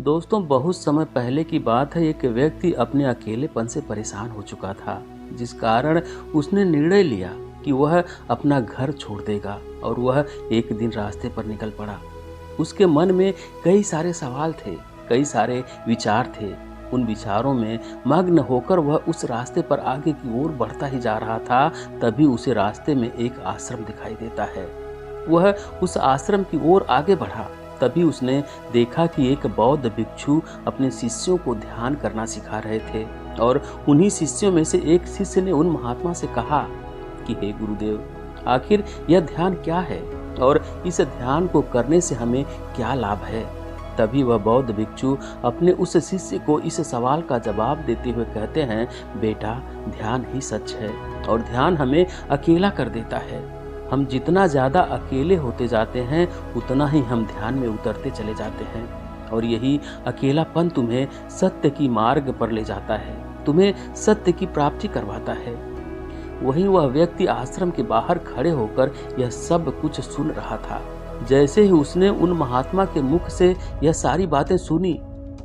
दोस्तों, बहुत समय पहले की बात है। एक व्यक्ति अपने अकेलेपन से परेशान हो चुका था, जिस कारण उसने निर्णय लिया कि वह अपना घर छोड़ देगा और वह एक दिन रास्ते पर निकल पड़ा। उसके मन में कई सारे सवाल थे, कई सारे विचार थे। उन विचारों में मग्न होकर वह उस रास्ते पर आगे की ओर बढ़ता ही जा रहा था। तभी उसे रास्ते में एक आश्रम दिखाई देता है। वह उस आश्रम की ओर आगे बढ़ा। तभी उसने देखा कि एक बौद्ध भिक्षु अपने शिष्यों को ध्यान करना सिखा रहे थे और उन्हीं शिष्यों में से एक शिष्य ने उन महात्मा से कहा कि हे गुरुदेव, आखिर यह ध्यान क्या है और इस ध्यान को करने से हमें क्या लाभ है। तभी वह बौद्ध भिक्षु अपने उस शिष्य को इस सवाल का जवाब देते हुए कहते हैं, बेटा, ध्यान ही सच है और ध्यान हमें अकेला कर देता है। हम जितना ज़्यादा अकेले होते जाते हैं उतना ही हम ध्यान में उतरते चले जाते हैं और यही अकेलापन तुम्हें सत्य की मार्ग पर ले जाता है, तुम्हें सत्य की प्राप्ति करवाता है। वहीं वह व्यक्ति आश्रम के बाहर खड़े होकर यह सब कुछ सुन रहा था। जैसे ही उसने उन महात्मा के मुख से यह सारी बातें सुनी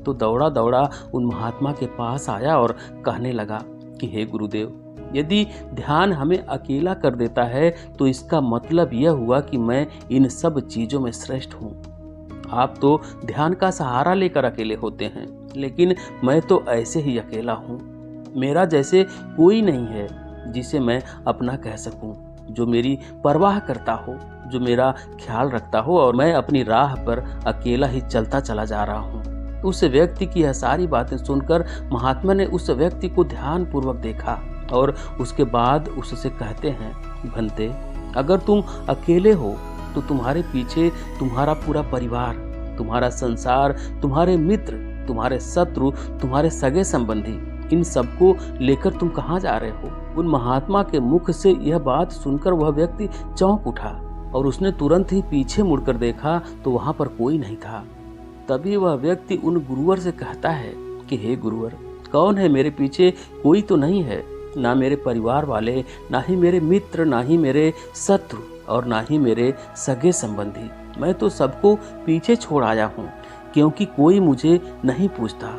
तो दौड़ा दौड़ा उन महात्मा के पास आया और कहने लगा कि हे गुरुदेव, यदि ध्यान हमें अकेला कर देता है तो इसका मतलब यह हुआ कि मैं इन सब चीजों में श्रेष्ठ हूँ। आप तो ध्यान का सहारा लेकर अकेले होते हैं, लेकिन मैं तो ऐसे ही अकेला हूँ। मेरा जैसे कोई नहीं है जिसे मैं अपना कह सकूं, जो मेरी परवाह करता हो, जो मेरा ख्याल रखता हो और मैं अपनी राह पर अकेला ही चलता चला जा रहा हूँ। उस व्यक्ति की यह सारी बातें सुनकर महात्मा ने उस व्यक्ति को ध्यान पूर्वक देखा और उसके बाद उससे कहते हैं, भंते, अगर तुम अकेले हो तो तुम्हारे पीछे तुम्हारा पूरा परिवार, तुम्हारा संसार, तुम्हारे मित्र, तुम्हारे शत्रु, तुम्हारे सगे संबंधी, इन सबको लेकर तुम कहाँ जा रहे हो। उन महात्मा के मुख से यह बात सुनकर वह व्यक्ति चौंक उठा और उसने तुरंत ही पीछे मुड़कर देखा तो वहां पर कोई नहीं था। तभी वह व्यक्ति उन गुरुवर से कहता है कि हे गुरुवर, कौन है मेरे पीछे? कोई तो नहीं है, ना मेरे परिवार वाले, ना ही मेरे मित्र, ना ही मेरे शत्रु और ना ही मेरे सगे संबंधी। मैं तो सबको पीछे छोड़ आया हूँ, क्योंकि कोई मुझे नहीं पूछता,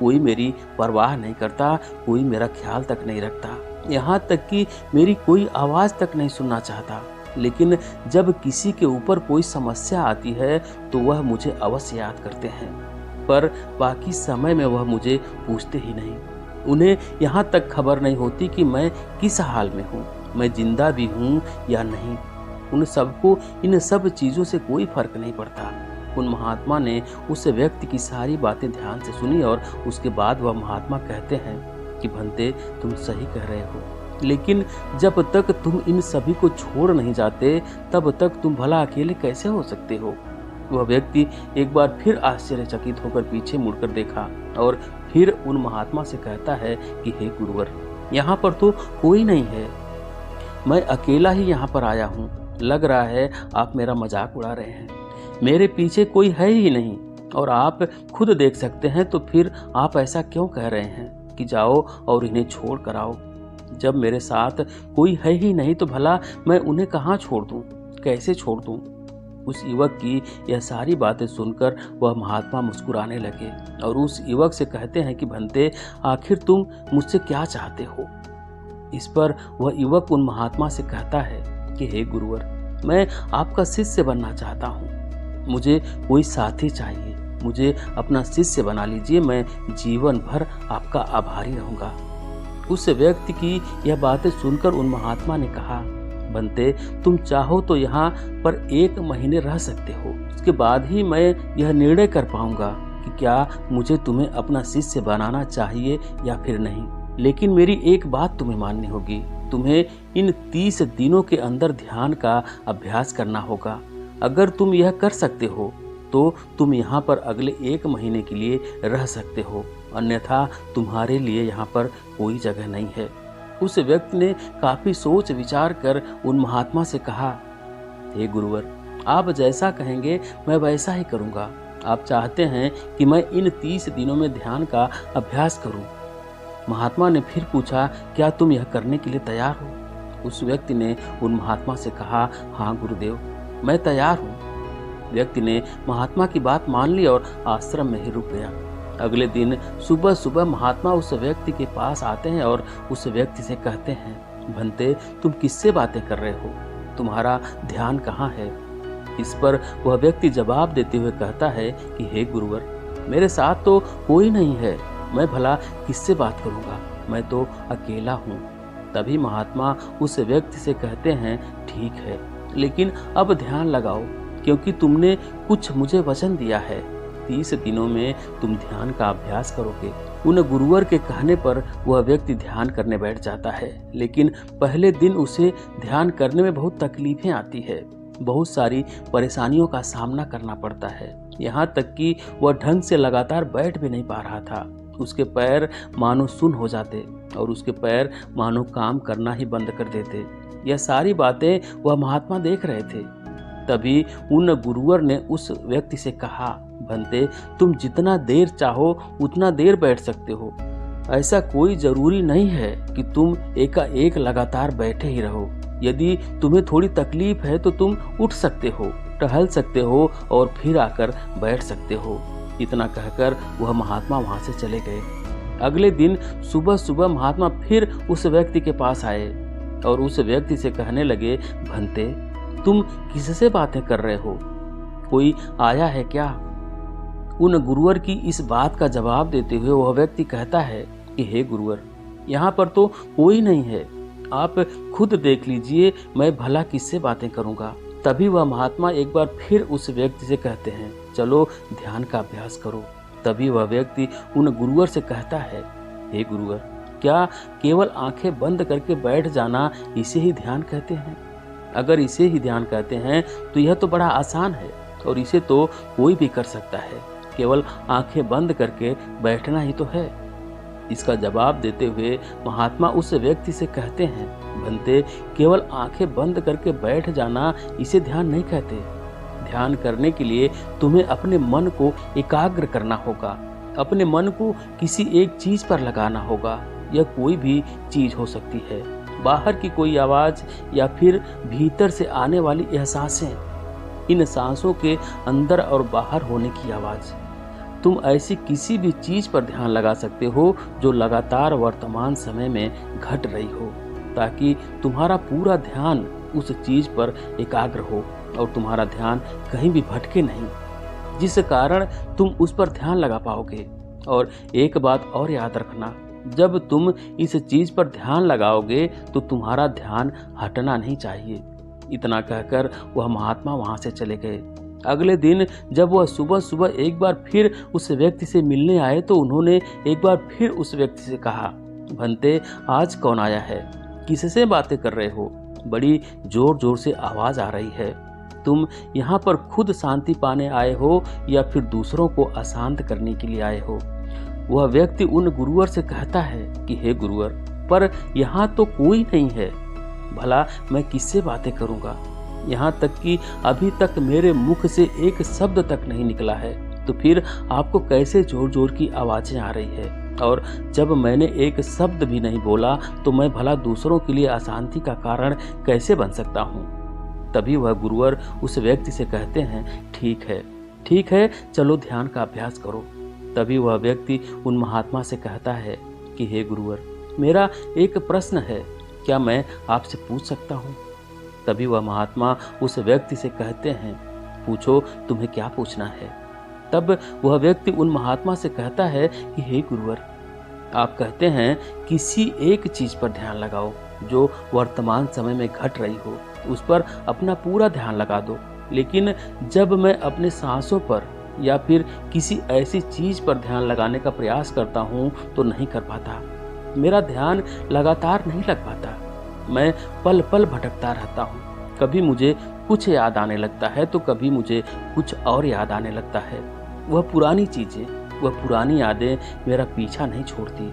कोई मेरी परवाह नहीं करता, कोई मेरा ख्याल तक नहीं रखता, यहाँ तक कि मेरी कोई आवाज़ तक नहीं सुनना चाहता। लेकिन जब किसी के ऊपर कोई समस्या आती है तो वह मुझे अवश्य याद करते हैं, पर बाकी समय में वह मुझे पूछते ही नहीं। उन्हें यहाँ तक खबर नहीं होती कि मैं किस हाल में हूँ, मैं जिंदा भी हूँ या नहीं। उन सबको इन सब चीज़ों से कोई फर्क नहीं पड़ता। उन महात्मा ने उस व्यक्ति की सारी बातें ध्यान से सुनी और उसके बाद वह महात्मा कहते हैं कि भंते, तुम सही कह रहे हो, लेकिन जब तक तुम इन सभी को छोड़ नहीं जाते तब तक तुम भला अकेले कैसे हो सकते हो। वह व्यक्ति एक बार फिर आश्चर्यचकित होकर पीछे मुड़कर देखा और फिर उन महात्मा से कहता है कि हे गुरुवर, यहाँ पर तो कोई नहीं है, मैं अकेला ही यहाँ पर आया हूँ। लग रहा है आप मेरा मजाक उड़ा रहे हैं, मेरे पीछे कोई है ही नहीं और आप खुद देख सकते हैं, तो फिर आप ऐसा क्यों कह रहे हैं कि जाओ और इन्हें छोड़ कर आओ। जब मेरे साथ कोई है ही नहीं तो भला मैं उन्हें कहाँ छोड़ दूँ, कैसे छोड़ दूँ। उस युवक की यह सारी बातें सुनकर वह महात्मा मुस्कुराने लगे और उस युवक से कहते हैं कि भंते, आखिर तुम मुझसे क्या चाहते हो। इस पर वह युवक उन महात्मा से कहता है कि हे गुरुवर, मैं आपका शिष्य बनना चाहता हूँ, मुझे कोई साथी चाहिए, मुझे अपना शिष्य बना लीजिए, मैं जीवन भर आपका आभारी रहूंगा। उस व्यक्ति की यह बातें सुनकर उन महात्मा ने कहा, बनते, तुम चाहो तो यहाँ पर 1 महीने रह सकते हो, उसके बाद ही मैं यह निर्णय कर पाऊंगा कि क्या मुझे तुम्हें अपना शिष्य बनाना चाहिए या फिर नहीं। लेकिन मेरी एक बात तुम्हें माननी होगी, तुम्हें इन 30 दिनों के अंदर ध्यान का अभ्यास करना होगा। अगर तुम यह कर सकते हो तो तुम यहाँ पर अगले 1 महीने के लिए रह सकते हो, अन्यथा तुम्हारे लिए यहाँ पर कोई जगह नहीं है। उस व्यक्ति ने काफी सोच विचार कर उन महात्मा से कहा, हे गुरुवर, आप जैसा कहेंगे मैं वैसा ही करूँगा। आप चाहते हैं कि मैं इन 30 दिनों में ध्यान का अभ्यास करूँ। महात्मा ने फिर पूछा, क्या तुम यह करने के लिए तैयार हो। उस व्यक्ति ने उन महात्मा से कहा, हाँ गुरुदेव, मैं तैयार हूँ। व्यक्ति ने महात्मा की बात मान ली और आश्रम में ही रुक गया। अगले दिन सुबह सुबह महात्मा उस व्यक्ति के पास आते हैं और उस व्यक्ति से कहते हैं, भंते तुम किससे बातें कर रहे हो, तुम्हारा ध्यान कहाँ है। इस पर वह व्यक्ति जवाब देते हुए कहता है कि हे गुरुवर, मेरे साथ तो कोई नहीं है, मैं भला किससे बात करूँगा, मैं तो अकेला हूँ। तभी महात्मा उस व्यक्ति से कहते हैं, ठीक है, लेकिन अब ध्यान लगाओ, क्योंकि तुमने कुछ मुझे वचन दिया है, 30 दिनों में तुम ध्यान का अभ्यास करोगे। उन गुरुवर के कहने पर वह व्यक्ति ध्यान करने बैठ जाता है, लेकिन पहले दिन उसे ध्यान करने में बहुत तकलीफें आती है, बहुत सारी परेशानियों का सामना करना पड़ता है। यहाँ तक कि वह ढंग से लगातार बैठ भी नहीं पा रहा था। उसके पैर मानो सुन्न हो जाते और उसके पैर मानो काम करना ही बंद कर देते। यह सारी बातें वह महात्मा देख रहे थे। तभी उन गुरुवर ने उस व्यक्ति से कहा, भंते तुम जितना देर चाहो उतना देर बैठ सकते हो, ऐसा कोई जरूरी नहीं है कि तुम एकाएक लगातार बैठे ही रहो। यदि तुम्हें थोड़ी तकलीफ है तो तुम उठ सकते हो, टहल सकते हो और फिर आकर बैठ सकते हो। इतना कहकर वह महात्मा वहां से चले गए। अगले दिन सुबह सुबह महात्मा फिर उस व्यक्ति के पास आए और उस व्यक्ति से कहने लगे, भंते तुम किससे बातें कर रहे हो, कोई आया है क्या। उन गुरुवर की इस बात का जवाब देते हुए वह व्यक्ति कहता है कि हे गुरुवर, यहाँ पर तो कोई नहीं है, आप खुद देख लीजिए, मैं भला किससे बातें करूँगा। तभी वह महात्मा एक बार फिर उस व्यक्ति से कहते हैं, चलो ध्यान का अभ्यास करो। तभी वह व्यक्ति उन गुरुवर से कहता है, हे गुरुवर, क्या केवल आंखें बंद करके बैठ जाना इसे ही ध्यान कहते हैं। अगर इसे ही ध्यान कहते हैं तो यह तो बड़ा आसान है और इसे तो कोई भी कर सकता है, केवल आंखें बंद करके बैठना ही तो है। इसका जवाब देते हुए महात्मा उस व्यक्ति से कहते हैं, भंते केवल आंखें बंद करके बैठ जाना इसे ध्यान नहीं कहते। ध्यान करने के लिए तुम्हें अपने मन को एकाग्र करना होगा, अपने मन को किसी एक चीज पर लगाना होगा। यह कोई भी चीज हो सकती है, बाहर की कोई आवाज या फिर भीतर से आने वाली एहसासें, इन सांसों के अंदर और बाहर होने की आवाज। तुम ऐसी किसी भी चीज पर ध्यान लगा सकते हो जो लगातार वर्तमान समय में घट रही हो, ताकि तुम्हारा पूरा ध्यान उस चीज पर एकाग्र हो और तुम्हारा ध्यान कहीं भी भटके नहीं, जिस कारण तुम उस पर ध्यान लगा पाओगे। और एक बात और याद रखना, जब तुम इस चीज पर ध्यान लगाओगे तो तुम्हारा ध्यान हटना नहीं चाहिए। इतना कहकर वह महात्मा वहां से चले गए। अगले दिन जब वह सुबह सुबह एक बार फिर उस व्यक्ति से मिलने आए तो उन्होंने एक बार फिर उस व्यक्ति से कहा, भंते आज कौन आया है, किससे बातें कर रहे हो, बड़ी जोर जोर से आवाज आ रही है। तुम यहाँ पर खुद शांति पाने आए हो या फिर दूसरों को अशांत करने के लिए आए हो। वह व्यक्ति उन गुरुवर से कहता है कि हे गुरुवर, पर यहाँ तो कोई नहीं है, भला मैं किससे बातें करूँगा। यहाँ तक कि अभी तक मेरे मुख से एक शब्द तक नहीं निकला है, तो फिर आपको कैसे जोर जोर की आवाजें आ रही है। और जब मैंने एक शब्द भी नहीं बोला तो मैं भला दूसरों के लिए अशांति का कारण कैसे बन सकता हूँ। तभी वह गुरुवर उस व्यक्ति से कहते हैं, ठीक है, चलो ध्यान का अभ्यास करो। तभी वह व्यक्ति उन महात्मा से कहता है कि हे गुरुवर, मेरा एक प्रश्न है, क्या मैं आपसे पूछ सकता हूँ। तभी वह महात्मा उस व्यक्ति से कहते हैं, पूछो, तुम्हें क्या पूछना है। तब वह व्यक्ति उन महात्मा से कहता है कि हे गुरुवर, आप कहते हैं किसी एक चीज पर ध्यान लगाओ जो वर्तमान समय में घट रही हो, उस पर अपना पूरा ध्यान लगा दो। लेकिन जब मैं अपने सांसों पर या फिर किसी ऐसी चीज पर ध्यान लगाने का प्रयास करता हूँ तो नहीं कर पाता, मेरा ध्यान लगातार नहीं लग पाता। मैं पल पल भटकता रहता हूँ, कभी मुझे कुछ याद आने लगता है तो कभी मुझे कुछ और याद आने लगता है। वह पुरानी चीजें, वह पुरानी यादें मेरा पीछा नहीं छोड़ती।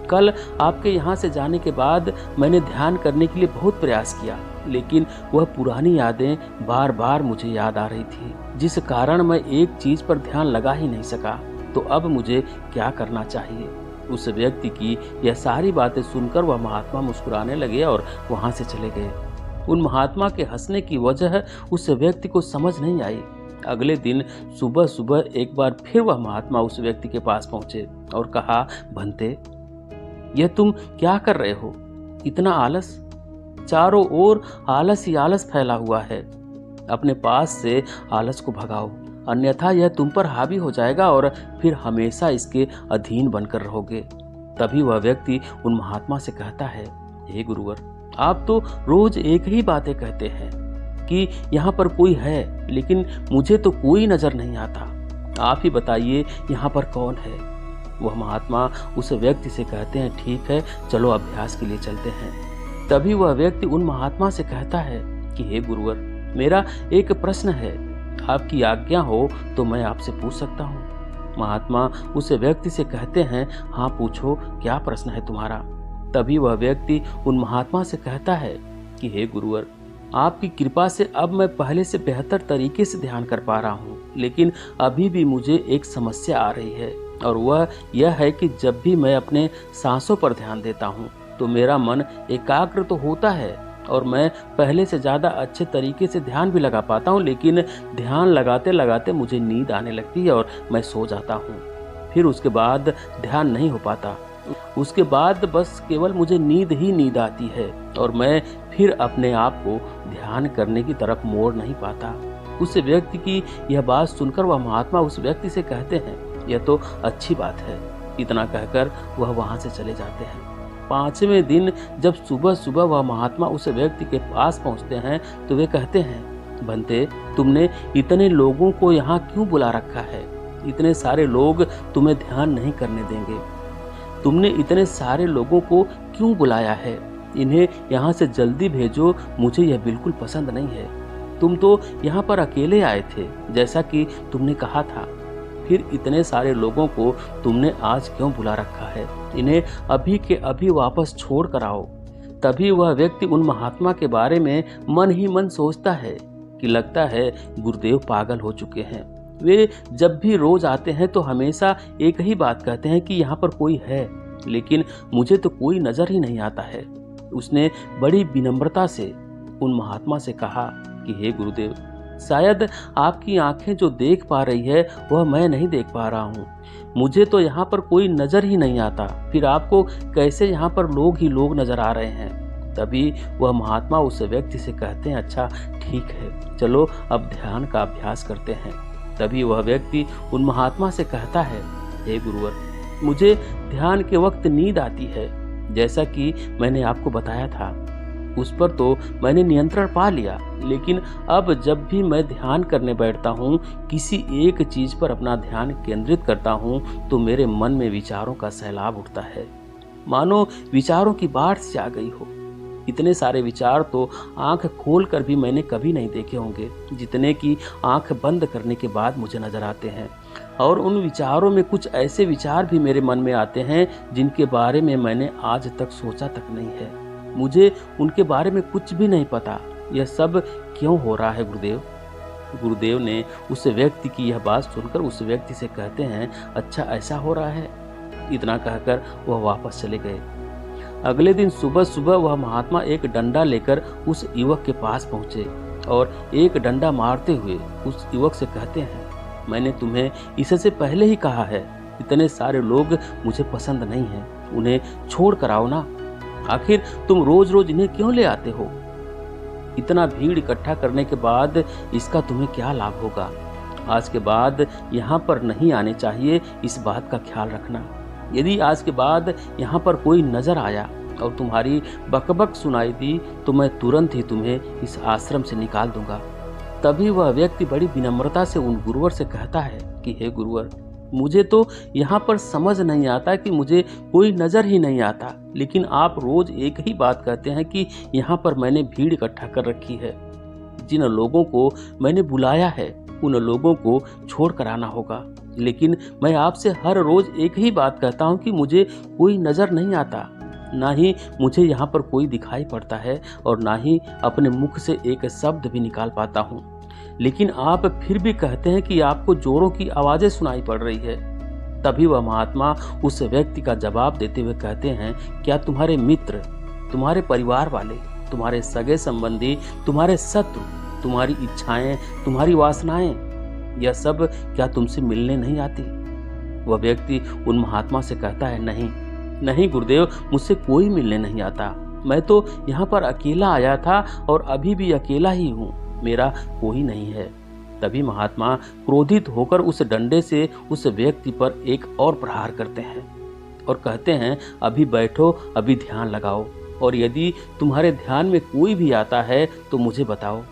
कल आपके यहाँ से जाने के बाद मैंने ध्यान करने के लिए बहुत प्रयास किया, लेकिन वह पुरानी यादें बार बार मुझे याद आ रही थी, जिस कारण मैं एक चीज पर ध्यान लगा ही नहीं सका। तो अब मुझे क्या करना चाहिए। उस व्यक्ति की यह सारी बातें सुनकर वह महात्मा मुस्कुराने लगे और वहां से चले गए। उन महात्मा के हंसने की वजह उस व्यक्ति को समझ नहीं आई अगले दिन सुबह सुबह एक बार फिर वह महात्मा उस व्यक्ति के पास पहुंचे और कहा, भंते, यह तुम क्या कर रहे हो? इतना आलस, चारों ओर आलस ही आलस फैला हुआ है। अपने पास से आलस को भगाओ, अन्यथा यह तुम पर हावी हो जाएगा और फिर हमेशा इसके अधीन बनकर रहोगे। तभी वह व्यक्ति उन महात्मा से कहता है, हे गुरुवर, आप तो रोज एक ही बातें कहते हैं कि यहाँ पर कोई है, लेकिन मुझे तो कोई नजर नहीं आता। आप ही बताइए यहाँ पर कौन है? वह महात्मा उस व्यक्ति से कहते हैं, ठीक है, चलो अभ्यास के लिए चलते हैं। तभी वह व्यक्ति उन महात्मा से कहता है कि हे गुरुवर, मेरा एक प्रश्न है, आपकी आज्ञा हो तो मैं आपसे पूछ सकता हूँ? महात्मा उस व्यक्ति से कहते हैं, हाँ पूछो, क्या प्रश्न है तुम्हारा? तभी वह व्यक्ति उन महात्मा से कहता है कि हे गुरुवर, आपकी कृपा से अब मैं पहले से बेहतर तरीके से ध्यान कर पा रहा हूँ, लेकिन अभी भी मुझे एक समस्या आ रही है, और वह यह है कि जब भी मैं अपने सांसों पर ध्यान देता हूँ तो मेरा मन एकाग्र तो होता है और मैं पहले से ज़्यादा अच्छे तरीके से ध्यान भी लगा पाता हूँ, लेकिन ध्यान लगाते लगाते मुझे नींद आने लगती है और मैं सो जाता हूँ। फिर उसके बाद ध्यान नहीं हो पाता, उसके बाद बस केवल मुझे नींद ही नींद आती है और मैं फिर अपने आप को ध्यान करने की तरफ मोड़ नहीं पाता। उस व्यक्ति की यह बात सुनकर वह महात्मा उस व्यक्ति से कहते हैं, यह तो अच्छी बात है। इतना कहकर वह वहाँ से चले जाते हैं। 5वें दिन जब सुबह सुबह वह महात्मा उस व्यक्ति के पास पहुँचते हैं तो वे कहते हैं, भंते, तुमने इतने लोगों को यहाँ क्यों बुला रखा है? इतने सारे लोग तुम्हें ध्यान नहीं करने देंगे। तुमने इतने सारे लोगों को क्यों बुलाया है? इन्हें यहाँ से जल्दी भेजो, मुझे यह बिल्कुल पसंद नहीं है। तुम तो यहाँ पर अकेले आए थे, जैसा कि तुमने कहा था। फिर इतने सारे लोगों को तुमने आज क्यों बुला रखा है? इन्हें अभी के अभी वापस छोड़ कर आओ। तभी वह व्यक्ति उन महात्मा के बारे में मन ही मन सोचता है कि लगता है गुरुदेव पागल हो चुके हैं। वे जब भी रोज आते हैं तो हमेशा एक ही बात कहते हैं कि यहाँ पर कोई है, लेकिन मुझे तो कोई नजर ही नहीं आता है। उसने बड़ी विनम्रता से उन महात्मा से कहा कि हे गुरुदेव, शायद आपकी आंखें जो देख पा रही है वह मैं नहीं देख पा रहा हूँ। मुझे तो यहाँ पर कोई नजर ही नहीं आता, फिर आपको कैसे यहाँ पर लोग ही लोग नजर आ रहे हैं? तभी वह महात्मा उस व्यक्ति से कहते हैं, अच्छा ठीक है, चलो अब ध्यान का अभ्यास करते हैं। तभी वह व्यक्ति उन महात्मा से कहता है, हे गुरुवर, मुझे ध्यान के वक्त नींद आती है, जैसा कि मैंने आपको बताया था। उस पर तो मैंने नियंत्रण पा लिया, लेकिन अब जब भी मैं ध्यान करने बैठता हूँ, किसी एक चीज पर अपना ध्यान केंद्रित करता हूँ तो मेरे मन में विचारों का सैलाब उठता है, मानो विचारों की बाढ़ से आ गई हो। इतने सारे विचार तो आंख खोल कर भी मैंने कभी नहीं देखे होंगे, जितने की आंख बंद करने के बाद मुझे नजर आते हैं। और उन विचारों में कुछ ऐसे विचार भी मेरे मन में आते हैं जिनके बारे में मैंने आज तक सोचा तक नहीं है। मुझे उनके बारे में कुछ भी नहीं पता। यह सब क्यों हो रहा है गुरुदेव? गुरुदेव ने उस व्यक्ति की यह बात सुनकर उस व्यक्ति से कहते हैं, अच्छा ऐसा हो रहा है। इतना कहकर वह वापस चले गए। अगले दिन सुबह सुबह वह महात्मा एक डंडा लेकर उस युवक के पास पहुंचे और एक डंडा मारते हुए उस युवक से कहते हैं, मैंने तुम्हें इससे पहले ही कहा है, इतने सारे लोग मुझे पसंद नहीं हैं, उन्हें छोड़ कर आओ ना। आखिर तुम रोज रोज इन्हें क्यों ले आते हो? इतना भीड़ इकट्ठा करने के बाद इसका तुम्हें क्या लाभ होगा? आज के बाद यहाँ पर नहीं आने चाहिए, इस बात का ख्याल रखना। यदि आज के बाद यहाँ पर कोई नजर आया और तुम्हारी बकबक सुनाई दी तो मैं तुरंत ही तुम्हें इस आश्रम से निकाल दूंगा। तभी वह व्यक्ति बड़ी विनम्रता से उन गुरुवर से कहता है कि हे गुरुवर, मुझे तो यहाँ पर समझ नहीं आता कि मुझे कोई नजर ही नहीं आता, लेकिन आप रोज एक ही बात कहते हैं कि यहाँ पर मैंने भीड़ इकट्ठा कर रखी है। जिन लोगों को मैंने बुलाया है उन लोगों को छोड़ कर आना होगा, लेकिन मैं आपसे हर रोज एक ही बात कहता हूँ कि मुझे कोई नजर नहीं आता, ना ही मुझे यहाँ पर कोई दिखाई पड़ता है और ना ही अपने मुख से एक शब्द भी निकाल पाता हूँ, लेकिन आप फिर भी कहते हैं कि आपको जोरों की आवाजें सुनाई पड़ रही है। तभी वह महात्मा उस व्यक्ति का जवाब देते हुए कहते हैं, क्या तुम्हारे मित्र, तुम्हारे परिवार वाले, तुम्हारे सगे संबंधी, तुम्हारे शत्रु, तुम्हारी इच्छाएं, तुम्हारी वासनाएं यह सब क्या तुमसे मिलने नहीं आती? वह व्यक्ति उन महात्मा से कहता है, नहीं नहीं गुरुदेव, मुझसे कोई मिलने नहीं आता। मैं तो यहाँ पर अकेला आया था और अभी भी अकेला ही हूँ, मेरा कोई नहीं है। तभी महात्मा क्रोधित होकर उस डंडे से उस व्यक्ति पर एक और प्रहार करते हैं और कहते हैं, अभी बैठो, अभी ध्यान लगाओ, और यदि तुम्हारे ध्यान में कोई भी आता है तो मुझे बताओ।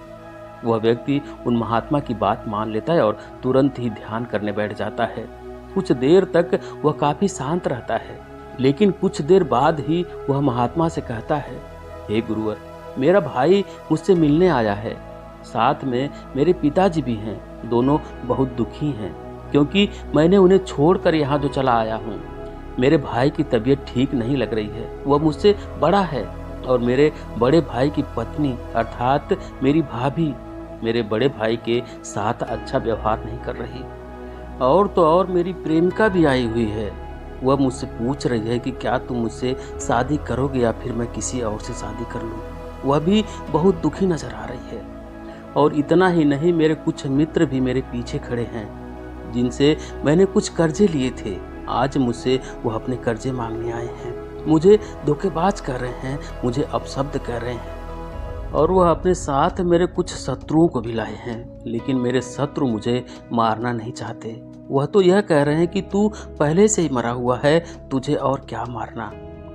वह व्यक्ति उन महात्मा की बात मान लेता है और तुरंत ही ध्यान करने बैठ जाता है। कुछ देर तक वह काफी शांत रहता है, लेकिन कुछ देर बाद ही वह महात्मा से कहता है, हे गुरुवर, मेरा भाई मुझसे मिलने आया है, साथ में मेरे पिताजी भी हैं। दोनों बहुत दुखी हैं क्योंकि मैंने उन्हें छोड़कर यहाँ जो चला आया हूँ। मेरे भाई की तबीयत ठीक नहीं लग रही है, वह मुझसे बड़ा है और मेरे बड़े भाई की पत्नी अर्थात मेरी भाभी मेरे बड़े भाई के साथ अच्छा व्यवहार नहीं कर रही। और तो और मेरी प्रेमिका भी आई हुई है, वह मुझसे पूछ रही है कि क्या तुम मुझसे शादी करोगे या फिर मैं किसी और से शादी कर लूँ। वह भी बहुत दुखी नजर आ रही है। और इतना ही नहीं, मेरे कुछ मित्र भी मेरे पीछे खड़े हैं जिनसे मैंने कुछ कर्जे लिए थे। आज मुझसे वह अपने कर्जे मांगने आए हैं, मुझे धोखेबाज कर रहे हैं, मुझे अपशब्द कर रहे हैं, और वह अपने साथ मेरे कुछ शत्रुओं को भी लाए हैं। लेकिन मेरे शत्रु मुझे मारना नहीं चाहते। वह तो यह कह रहे हैं कि तू पहले से ही मरा हुआ है, तुझे और क्या मारना।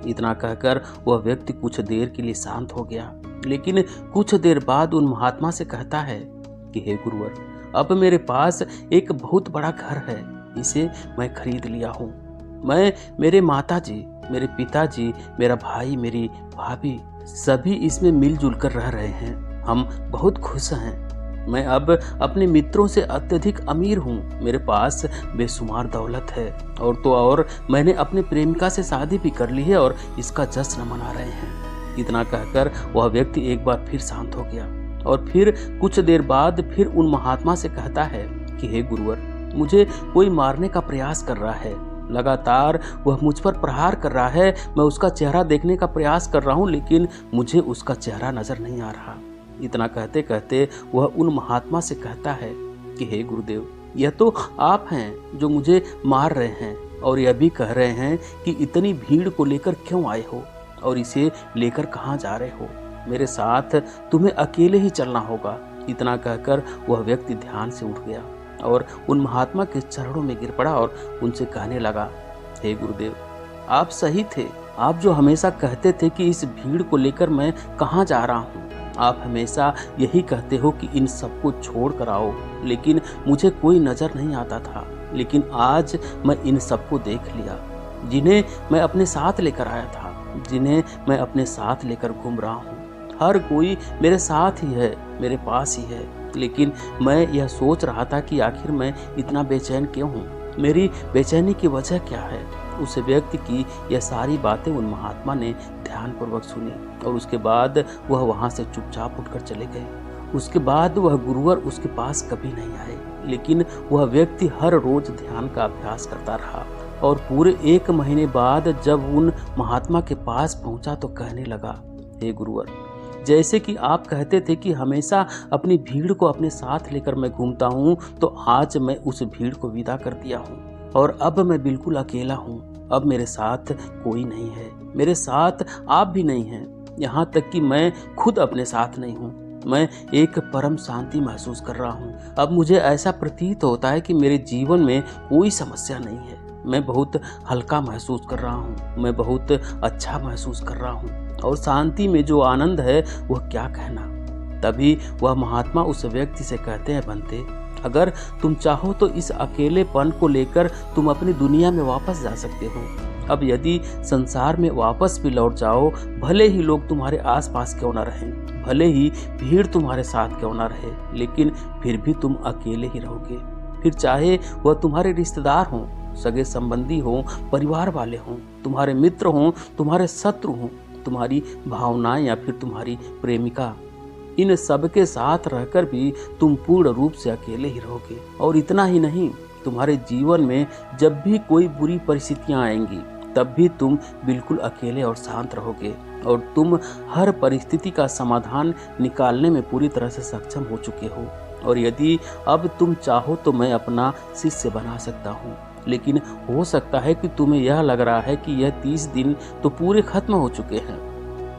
इतना कहकर वह व्यक्ति कुछ देर के लिए शांत हो गया, लेकिन कुछ देर बाद उन महात्मा से कहता है कि हे गुरुवर, अब मेरे पास एक बहुत बड़ा घर है, इसे मैं खरीद लिया हूँ। मैं, मेरे माताजी, मेरे पिताजी, मेरा भाई, मेरी भाभी सभी इसमें मिलजुल कर रह रहे हैं। हम बहुत खुश हैं। मैं अब अपने मित्रों से अत्यधिक अमीर हूँ, मेरे पास बेशुमार दौलत है, और तो और मैंने अपने प्रेमिका से शादी भी कर ली है और इसका जश्न मना रहे हैं। इतना कहकर वह व्यक्ति एक बार फिर शांत हो गया और फिर कुछ देर बाद फिर उन महात्मा से कहता है कि हे गुरुवर, मुझे कोई मारने का प्रयास कर रहा है, लगातार वह मुझ पर प्रहार कर रहा है। मैं उसका चेहरा देखने का प्रयास कर रहा हूँ, लेकिन मुझे उसका चेहरा नजर नहीं आ रहा। इतना कहते कहते वह उन महात्मा से कहता है कि हे गुरुदेव, यह तो आप हैं जो मुझे मार रहे हैं, और यह भी कह रहे हैं कि इतनी भीड़ को लेकर क्यों आए हो और इसे लेकर कहाँ जा रहे हो। मेरे साथ तुम्हें अकेले ही चलना होगा। इतना कहकर वह व्यक्ति ध्यान से उठ गया और उन महात्मा के चरणों में गिर पड़ा और उनसे कहने लगा, हे गुरुदेव, आप सही थे। आप जो हमेशा कहते थे कि इस भीड़ को लेकर मैं कहाँ जा रहा हूँ, आप हमेशा यही कहते हो कि इन सबको छोड़ कर आओ, लेकिन मुझे कोई नजर नहीं आता था। लेकिन आज मैं इन सबको देख लिया, जिन्हें मैं अपने साथ लेकर आया था, जिन्हें मैं अपने साथ लेकर घूम रहा हूँ। हर कोई मेरे साथ ही है, मेरे पास ही है, लेकिन मैं यह सोच रहा था कि आखिर मैं इतना बेचैन क्यों हूँ, मेरी बेचैनी की वजह क्या है। उस व्यक्ति की यह सारी बातें उन महात्मा ने ध्यानपूर्वक सुनी और उसके बाद वह वहाँ से चुपचाप उठकर चले गए। उसके बाद वह गुरुवर उसके पास कभी नहीं आए, लेकिन वह व्यक्ति हर रोज ध्यान का अभ्यास करता रहा और पूरे 1 महीने बाद जब उन महात्मा के पास पहुंचा तो कहने लगा, हे गुरुवर, जैसे कि आप कहते थे कि हमेशा अपनी भीड़ को अपने साथ लेकर मैं घूमता हूँ, तो आज मैं उस भीड़ को विदा कर दिया हूँ और अब मैं बिल्कुल अकेला हूँ। अब मेरे साथ कोई नहीं है, मेरे साथ आप भी नहीं हैं, यहाँ तक कि मैं खुद अपने साथ नहीं हूँ। मैं एक परम शांति महसूस कर रहा हूँ। अब मुझे ऐसा प्रतीत होता है कि मेरे जीवन में कोई समस्या नहीं है। मैं बहुत हल्का महसूस कर रहा हूँ, मैं बहुत अच्छा महसूस कर रहा हूँ, और शांति में जो आनंद है वह क्या कहना। तभी वह महात्मा उस व्यक्ति से कहते हैं, बनते, अगर तुम चाहो तो इस अकेलेपन को लेकर तुम अपनी दुनिया में वापस जा सकते हो। अब यदि संसार में वापस भी लौट जाओ, भले ही लोग तुम्हारे आसपास क्यों न रहें, भले ही भीड़ तुम्हारे साथ क्यों न रहे, लेकिन फिर भी तुम अकेले ही रहोगे। फिर चाहे वह तुम्हारे रिश्तेदार हों, सगे संबंधी हों, परिवार वाले हों, तुम्हारे मित्र हों, तुम्हारे शत्रु हों, तुम्हारी भावनाएं या फिर तुम्हारी प्रेमिका, इन सब के साथ रहकर भी तुम पूर्ण रूप से अकेले ही रहोगे। और इतना ही नहीं, तुम्हारे जीवन में जब भी कोई बुरी परिस्थितियां आएंगी, तब भी तुम बिल्कुल अकेले और शांत रहोगे और तुम हर परिस्थिति का समाधान निकालने में पूरी तरह से सक्षम हो चुके हो। और यदि अब तुम चाहो तो मैं अपना शिष्य बना सकता हूँ। लेकिन हो सकता है कि तुम्हें यह लग रहा है कि यह 30 दिन तो पूरे खत्म हो चुके हैं,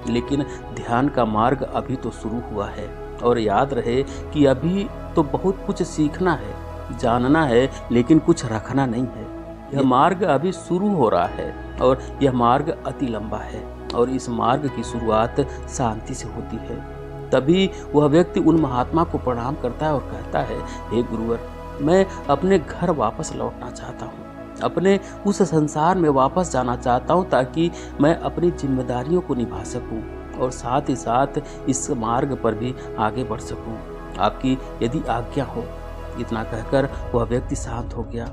लेकिन ध्यान का मार्ग अभी तो शुरू हुआ है। और याद रहे कि अभी तो बहुत कुछ सीखना है, जानना है, लेकिन कुछ रखना नहीं है। यह मार्ग अभी शुरू हो रहा है और यह मार्ग अति लंबा है और इस मार्ग की शुरुआत शांति से होती है। तभी वह व्यक्ति उन महात्मा को प्रणाम करता है और कहता है, हे गुरुवर, मैं अपने घर वापस लौटना चाहता हूँ, अपने उस संसार में वापस जाना चाहता हूँ ताकि मैं अपनी जिम्मेदारियों को निभा सकूँ और साथ ही साथ इस मार्ग पर भी आगे बढ़ सकूँ। आपकी यदि आज्ञा हो। इतना कहकर वह व्यक्ति शांत हो गया।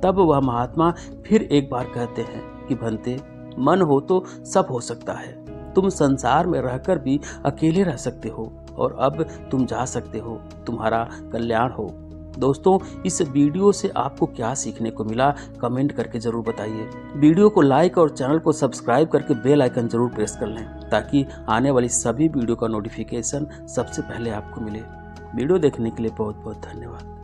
तब वह महात्मा फिर एक बार कहते हैं कि भंते, मन हो तो सब हो सकता है। तुम संसार में रहकर भी अकेले रह सकते हो और अब तुम जा सकते हो। तुम्हारा कल्याण हो। दोस्तों, इस वीडियो से आपको क्या सीखने को मिला कमेंट करके जरूर बताइए। वीडियो को लाइक और चैनल को सब्सक्राइब करके बेल आइकन जरूर प्रेस कर लें ताकि आने वाली सभी वीडियो का नोटिफिकेशन सबसे पहले आपको मिले। वीडियो देखने के लिए बहुत बहुत धन्यवाद।